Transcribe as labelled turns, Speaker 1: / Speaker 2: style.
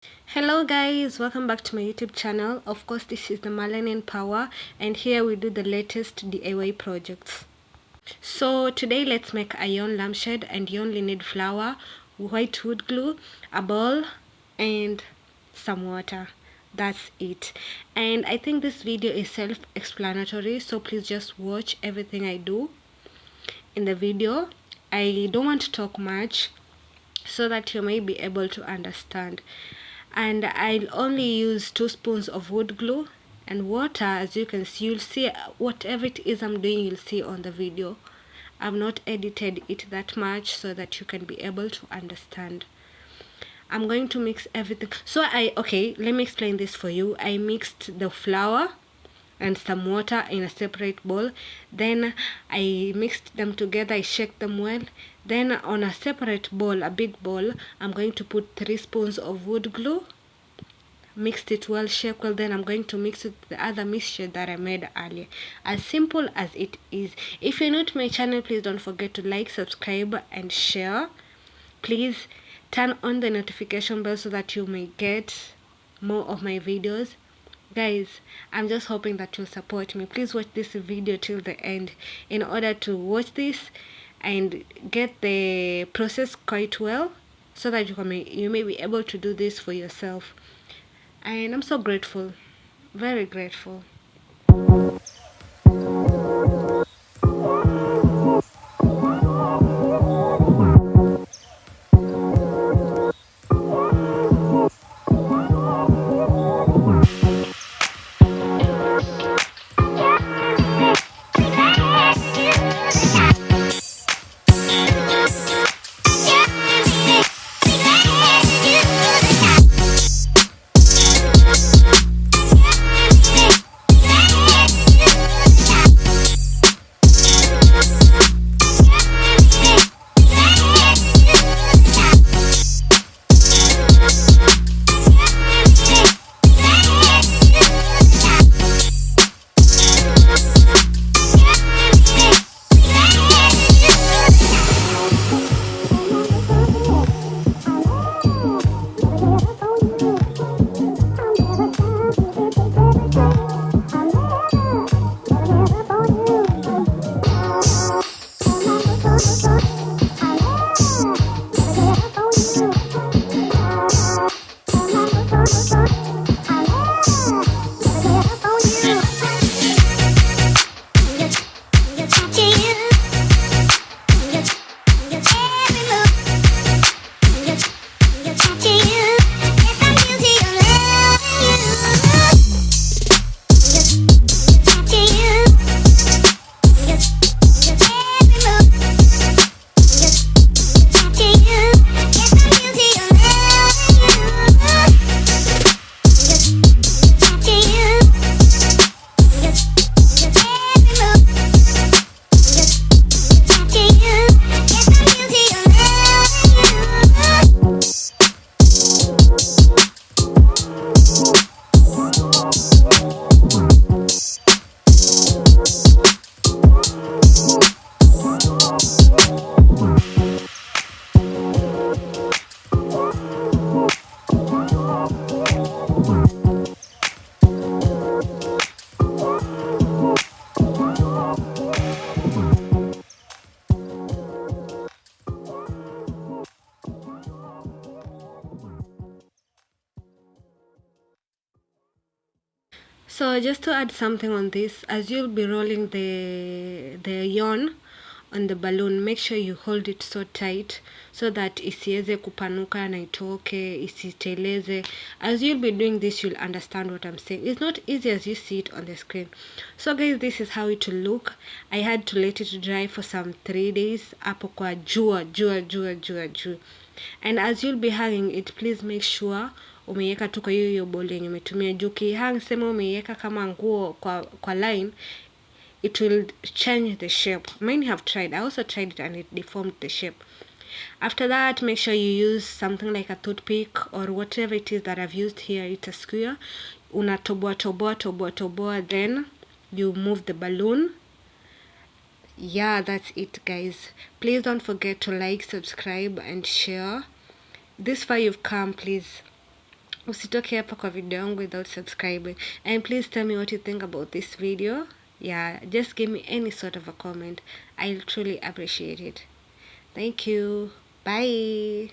Speaker 1: Hello guys, welcome back to my YouTube channel. Of course, this is the Melanin Power, and here we do the latest DIY projects. So today let's make a yarn lampshade, and you only need flour, white wood glue, a bowl, and some water. That's it. And I think this video is self-explanatory, so please just watch everything I do in the video. I don't want to talk much so that you may be able to understand. And I'll only use 2 spoons of wood glue and water. As you can see, you'll see whatever it is I'm doing, you'll see on the video. I've not edited it that much so that you can be able to understand. I'm going to mix everything. Okay, let me explain this for you. I mixed the flour and some water in a separate bowl. Then I mixed them together, I shake them well. Then on a separate bowl, a big bowl, I'm going to put 3 spoons of wood glue. Mixed it well, shake well. Then I'm going to mix it with the other mixture that I made earlier. As simple as it is. If you're new to my channel, please don't forget to like, subscribe, and share. Please turn on the notification bell so that you may get more of my videos. Guys, I'm just hoping that you'll support me. Please watch this video till the end in order to watch this and get the process quite well, so that you may be able to do this for yourself. And I'm so grateful, very grateful. So just to add something on this, as you'll be rolling the yarn on the balloon, make sure you hold it so tight so that isiweze kupanuka na itoke, isiteleze. As you'll be doing this, you'll understand what I'm saying. It's not easy as you see it on the screen. So guys, this is how it will look. I had to let it dry for some 3 days hapo kwa jua. And as you'll be hanging it, please make sure umeiweka tu kwa hiyo bowl yenye umetumia. Juu ukihang sema umeiweka kama nguo kwa line, it will change the shape. Mine have tried. I also tried it and it deformed the shape. After that, make sure you use something like a toothpick or whatever it is that I've used here. It's a square. Toboa, then you move the balloon. Yeah, that's it guys. Please don't forget to like, subscribe, and share. This far you've come, please usitoke hapa kwa video yangu without subscribing, and please tell me what you think about this video. Yeah, just give me any sort of a comment. I'll truly appreciate it. Thank you. Bye.